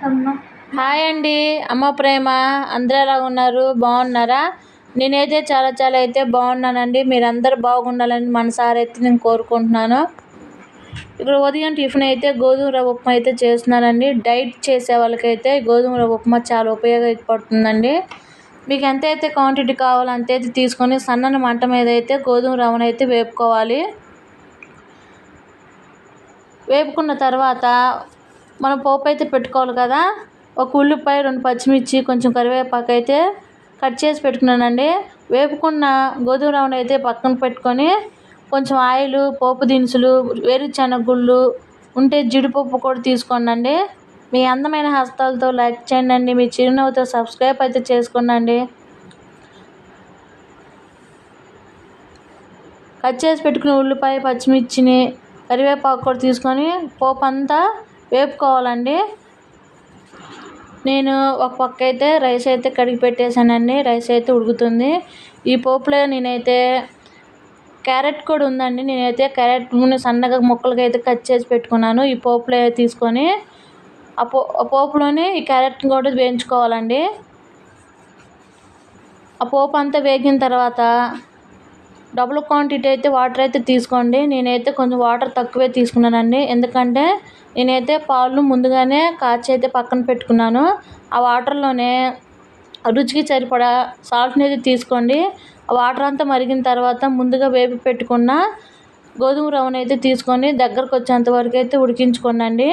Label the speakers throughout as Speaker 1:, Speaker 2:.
Speaker 1: Hi అండి, అమ్మ ప్రేమ. అందరూ ఎలా ఉన్నారు? బాగున్నారా? నేనైతే చాలా చాలా అయితే బాగున్నానండి. మీరందరూ బాగుండాలని మనసారా అయితే నేను కోరుకుంటున్నాను. ఇక్కడ ఉదయం టిఫిన్ అయితే గోధుమ రవ్వ ఉప్మా అయితే చేస్తున్నానండి. డైట్ చేసే వాళ్ళకైతే గోధుమ రవ్వ ఉప్మా చాలా ఉపయోగపడుతుందండి. మీకు ఎంతైతే క్వాంటిటీ కావాలో అంతైతే తీసుకొని సన్నని మంట మీద అయితే గోధుమ రవ్వను అయితే వేపుకోవాలి. వేపుకున్న తర్వాత మనం పోపు అయితే పెట్టుకోవాలి కదా. ఒక ఉల్లిపాయ, 2 పచ్చిమిర్చి, కొంచెం కరివేపాకు అయితే కట్ చేసి పెట్టుకున్నానండి. వేపుకున్న గోధుమ రవ్వను అయితే పక్కన పెట్టుకొని కొంచెం ఆయిల్, పోపు దినుసులు, వేరుశనగ గుళ్ళు ఉంటే జీడిపప్పు కూడా తీసుకోండి. మీ అందమైన హస్తాలతో లైక్ చేయండి. మీ చిరునవ్వుతో సబ్స్క్రైబ్ అయితే చేసుకోండి. కట్ చేసి పెట్టుకున్న ఉల్లిపాయ, పచ్చిమిర్చిని, కరివేపాకు కూడా తీసుకొని పోపు అంతా వేపుకోవాలండి. నేను ఒక పక్క అయితే రైస్ అయితే కడిగి పెట్టేశానండి. రైస్ అయితే ఉడుకుతుంది. ఈ పోపులో నేనైతే క్యారెట్ కూడా ఉందండి. నేనైతే క్యారెట్ని సన్నగా ముక్కలుగా అయితే కట్ చేసి పెట్టుకున్నాను. ఈ పోపులో తీసుకొని ఆ పోపులోనే ఈ క్యారెట్ని కూడా వేయించుకోవాలండి. ఆ పోపు అంతా వేగిన తర్వాత డబుల్ క్వాంటిటీ అయితే వాటర్ అయితే తీసుకోండి. నేనైతే కొంచెం వాటర్ తక్కువే తీసుకున్నానండి. ఎందుకంటే నేనైతే పాలు ముందుగానే కాచి అయితే పక్కన పెట్టుకున్నాను. ఆ వాటర్లోనే రుచికి సరిపడా సాల్ట్ని అయితే తీసుకోండి. ఆ వాటర్ అంతా మరిగిన తర్వాత ముందుగా వేపి పెట్టుకున్న గోధుమ రవ్వను అయితే తీసుకొని దగ్గరకు వచ్చేంత వరకు అయితే ఉడికించుకోండి.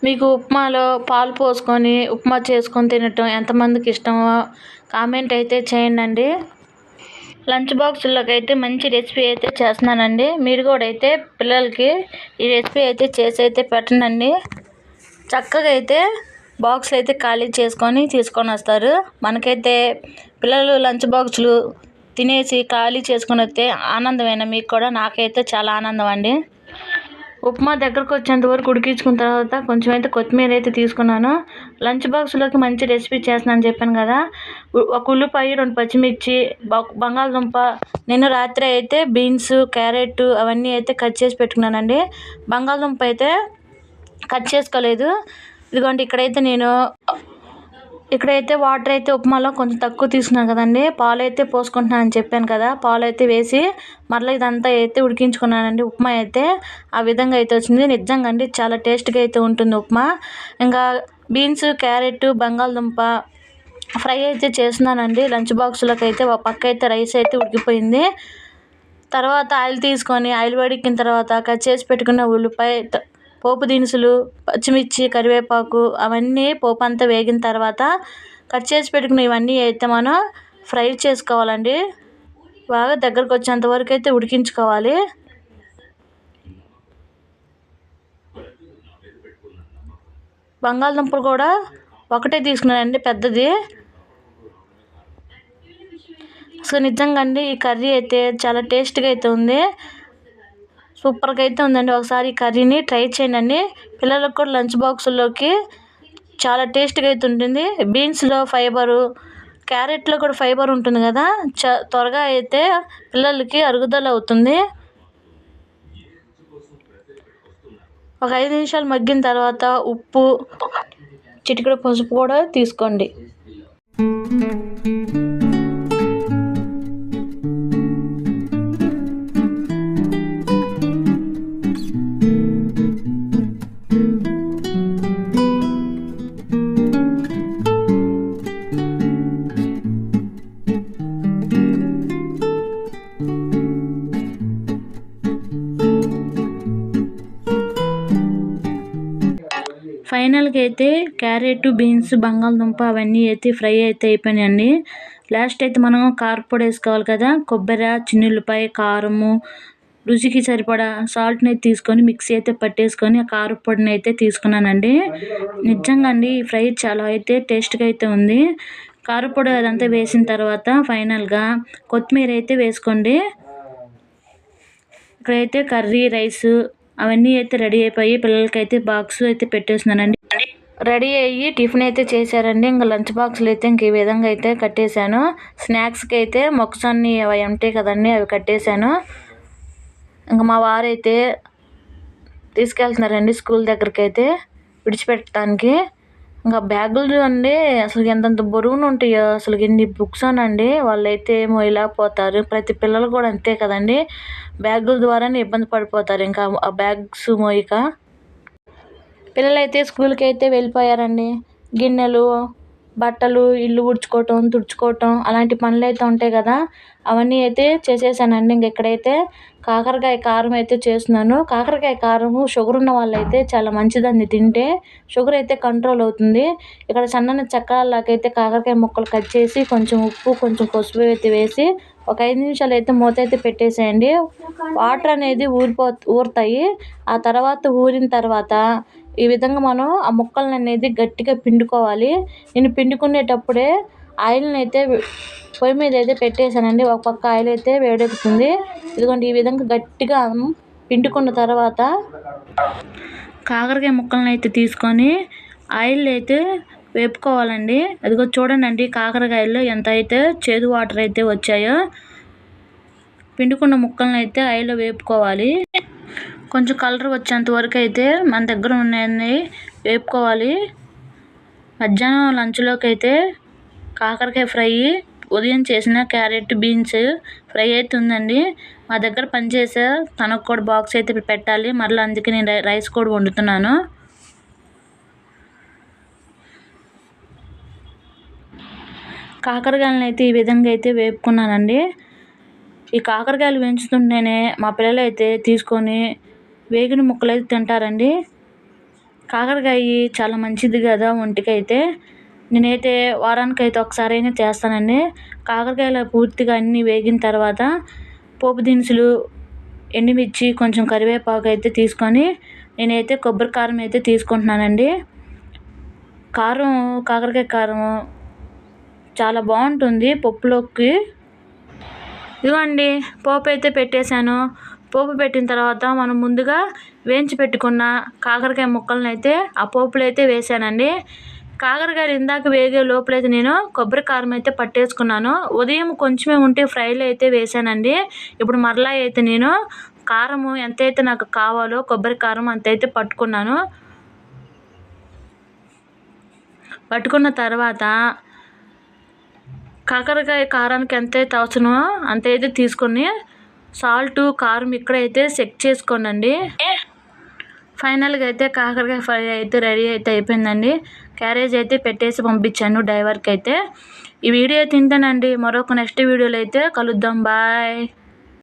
Speaker 1: మీకు ఉప్మాలో పాలు పోసుకొని ఉప్మా చేసుకొని తినటం ఎంతమందికి ఇష్టమో కామెంట్ అయితే చేయండి. లంచ్ బాక్సుల్లోకి అయితే మంచి రెసిపీ అయితే చేస్తున్నానండి. మీరు కూడా అయితే పిల్లలకి ఈ రెసిపీ అయితే చేసి అయితే పెట్టండి. చక్కగా అయితే బాక్సులు అయితే ఖాళీ చేసుకొని తీసుకొని వస్తారు. మనకైతే పిల్లలు లంచ్ బాక్సులు తినేసి ఖాళీ చేసుకొని వస్తే ఆనందమైన మీకు కూడా నాకైతే చాలా ఆనందం అండి. ఉప్మా దగ్గరకు వచ్చేంత వరకు ఉడికించుకున్న తర్వాత కొంచెం అయితే కొత్తిమీర అయితే తీసుకున్నాను. లంచ్ బాక్స్లోకి మంచి రెసిపీ చేస్తున్నాను చెప్పాను కదా. ఒక ఉల్లిపాయ, 2 పచ్చిమిర్చి, బంగాళదుంప. నేను రాత్రి అయితే బీన్స్, క్యారెట్ అవన్నీ అయితే కట్ చేసి పెట్టుకున్నానండి. బంగాళదుంప అయితే కట్ చేసుకోలేదు. ఇదిగోండి ఇక్కడైతే వాటర్ అయితే ఉప్మాలో కొంచెం తక్కువ తీసుకున్నాను కదండి. పాలు అయితే పోసుకుంటున్నానని చెప్పాను కదా. పాలు అయితే వేసి మరలా ఇదంతా అయితే ఉడికించుకున్నానండి. ఉప్మా అయితే ఆ విధంగా అయితే వచ్చింది. నిజంగా అండి చాలా టేస్ట్గా అయితే ఉంటుంది ఉప్మా. ఇంకా బీన్స్, క్యారెట్, బంగాళదుంప ఫ్రై అయితే చేస్తున్నానండి. లంచ్ బాక్స్లోకి అయితే ఒక పక్క అయితే రైస్ అయితే ఉడికిపోయింది. తర్వాత ఆయిల్ తీసుకొని ఆయిల్ వేడెక్కిన తర్వాత కట్ చేసి పెట్టుకున్న ఉల్లిపాయ, పోపు దినుసులు, పచ్చిమిర్చి, కరివేపాకు అవన్నీ పోపు అంతా వేగిన తర్వాత కట్ చేసి పెట్టుకున్న ఇవన్నీ అయితే మనం ఫ్రై చేసుకోవాలండి. బాగా దగ్గరకు వచ్చేంత వరకు అయితే ఉడికించుకోవాలి. బంగాళదుంపలు కూడా ఒకటే తీసుకున్నానండి, పెద్దది. సో నిజంగా అండి ఈ కర్రీ అయితే చాలా టేస్ట్గా అయితే ఉంది. సూపర్గా అయితే ఉందండి. ఒకసారి ఈ కర్రీని ట్రై చేయండి. పిల్లలకు కూడా లంచ్ బాక్సుల్లోకి చాలా టేస్ట్గా అయితే ఉంటుంది. బీన్స్లో ఫైబరు, క్యారెట్లో కూడా ఫైబర్ ఉంటుంది కదా. త్వరగా అయితే పిల్లలకి అరుగుదల అవుతుంది. ఒక 5 నిమిషాలు మగ్గిన తర్వాత ఉప్పు, చిటికెడు పసుపు కూడా తీసుకోండి. ఫైనల్గా అయితే క్యారెట్, బీన్స్, బంగాళదుంప అవన్నీ అయితే ఫ్రై అయితే అయిపోయినాయండి. లాస్ట్ అయితే మనం కారపొడి వేసుకోవాలి కదా. కొబ్బరి, చిన్నుల్లిపాయ, కారము, రుచికి సరిపడా సాల్ట్ని అయితే తీసుకొని మిక్సీ అయితే పట్టేసుకొని ఆ కారపొడిని అయితే తీసుకున్నానండి. నిజంగా అండి ఈ ఫ్రై చాలా అయితే టేస్ట్గా అయితే ఉంది. కారపొడి అదంతా వేసిన తర్వాత ఫైనల్గా కొత్తిమీర అయితే వేసుకోండి. ఇక్కడైతే కర్రీ, రైస్ అవన్నీ అయితే రెడీ అయిపోయి పిల్లలకైతే బాక్స్ అయితే పెట్టేస్తున్నానండి. రెడీ అయ్యి టిఫిన్ అయితే చేశారండి. ఇంకా లంచ్ బాక్స్లు అయితే ఇంక ఈ విధంగా అయితే కట్టేశాను. స్నాక్స్కి అయితే మొక్కజొన్న అవి ఉంటాయి కదండి, అవి కట్టేశాను. ఇంకా మా వారైతే తీసుకెళ్తున్నారండి స్కూల్ దగ్గరికి అయితే. విడిచిపెట్టడానికి. ఇంకా బ్యాగులు అండి అసలు ఎంతంత బరువున ఉంటాయో, అసలు ఎన్ని బుక్స్ అనండి వాళ్ళైతే మోయలేకపోతారు. ప్రతి పిల్లలు కూడా అంతే కదండి, బ్యాగుల ద్వారానే ఇబ్బంది పడిపోతారు ఇంకా ఆ బ్యాగ్స్ మోయక. పిల్లలైతే స్కూల్కి అయితే వెళ్ళిపోయారండి. గిన్నెలు, బట్టలు, ఇల్లు తుడుచుకోవటం అలాంటి పనులు అయితే ఉంటాయి కదా, అవన్నీ అయితే చేసేసానండి. ఇక్కడైతే కాకరకాయ కారం అయితే చేస్తున్నాను. కాకరకాయ కారము షుగర్ ఉన్న వాళ్ళైతే చాలా మంచిదండి తింటే, షుగర్ అయితే కంట్రోల్ అవుతుంది. ఇక్కడ సన్నని చక్రాలకైతే కాకరకాయ ముక్కలు కట్ చేసి కొంచెం ఉప్పు, కొంచెం పసుపు అయితే వేసి ఒక 5 నిమిషాలు అయితే మూత అయితే పెట్టేసేయండి. వాటర్ అనేది ఊరుతాయి. ఆ తర్వాత ఊరిన తర్వాత ఈ విధంగా మనం ఆ ముక్కలను అనేది గట్టిగా పిండుకోవాలి. నేను పిండుకునేటప్పుడే ఆయిల్ని అయితే పొయ్యి మీద అయితే పెట్టేశానండి. ఒక పక్క ఆయిల్ అయితే వేడెక్కుతుంది. ఇదిగోండి, ఈ విధంగా గట్టిగా పిండుకున్న తర్వాత కాకరకాయ ముక్కలను అయితే తీసుకొని ఆయిల్ అయితే వేపుకోవాలండి. అదిగో చూడండి, కాకరకాయల్లో ఎంత అయితే చేదు వాటర్ అయితే వచ్చాయో. పిండుకున్న ముక్కలను అయితే ఆయిల్లో వేపుకోవాలి. కొంచెం కలర్ వచ్చేంత వరకు అయితే మన దగ్గర ఉన్నాయన్నీ వేపుకోవాలి. మధ్యాహ్నం లంచ్లోకి అయితే కాకరకాయ ఫ్రై, ఉదయం చేసిన క్యారెట్ బీన్స్ ఫ్రై అయితే ఉందండి. మా దగ్గర పనిచేసే తనకు కూడా బాక్స్ అయితే పెట్టాలి, మరలా అందుకే నేను రైస్ కూడా వండుతున్నాను. కాకరకాయలను అయితే ఈ విధంగా అయితే వేపుకున్నానండి. ఈ కాకరకాయలు వేయించుతుంటేనే మా పిల్లలు అయితే తీసుకొని వేగిన ముక్కలు అయితే తింటారండి. కాకరకాయ చాలా మంచిది కదా ఒంటికైతే. నేనైతే వారానికైతే ఒకసారి అయినా చేస్తానండి. కాకరకాయలు పూర్తిగా అన్నీ వేగిన తర్వాత పోపు దినుసులు, ఎండుమిర్చి, కొంచెం కరివేపాకు అయితే తీసుకొని నేనైతే కొబ్బరి కారం అయితే తీసుకుంటున్నానండి. కాకరకాయ కారం చాలా బాగుంటుంది పప్పులోకి. ఇదిగోండి, పోపు అయితే పెట్టేశాను. పోపు పెట్టిన తర్వాత మనం ముందుగా వేయించి పెట్టుకున్న కాకరకాయ ముక్కలను అయితే ఆ పోపులో అయితే వేసానండి. కాకరకాయలు ఇందాక వేగే లోపలైతే నేను కొబ్బరి కారం అయితే పట్టేసుకున్నాను. ఉదయం కొంచెమే ఉంటే ఫ్రైలో అయితే వేసానండి. ఇప్పుడు మరలా అయితే నేను కారము ఎంతైతే నాకు కావాలో కొబ్బరి కారం అంతైతే పట్టుకున్నాను. పట్టుకున్న తర్వాత కాకరకాయ కారానికి ఎంతైతే అవసరమో అంతైతే తీసుకొని సాల్ట్, కారం ఇక్కడైతే చెక్ చేసుకోనండి. ఫైనల్గా అయితే కాకరకాయ ఫ్రై అయితే రెడీ అయితే అయిపోయిందండి. క్యారేజ్ అయితే పెట్టేసి పంపించాను డ్రైవర్కి అయితే. ఈ వీడియో తింటానండి. మరొక నెక్స్ట్ వీడియోలో అయితే కలుద్దాం. బాయ్.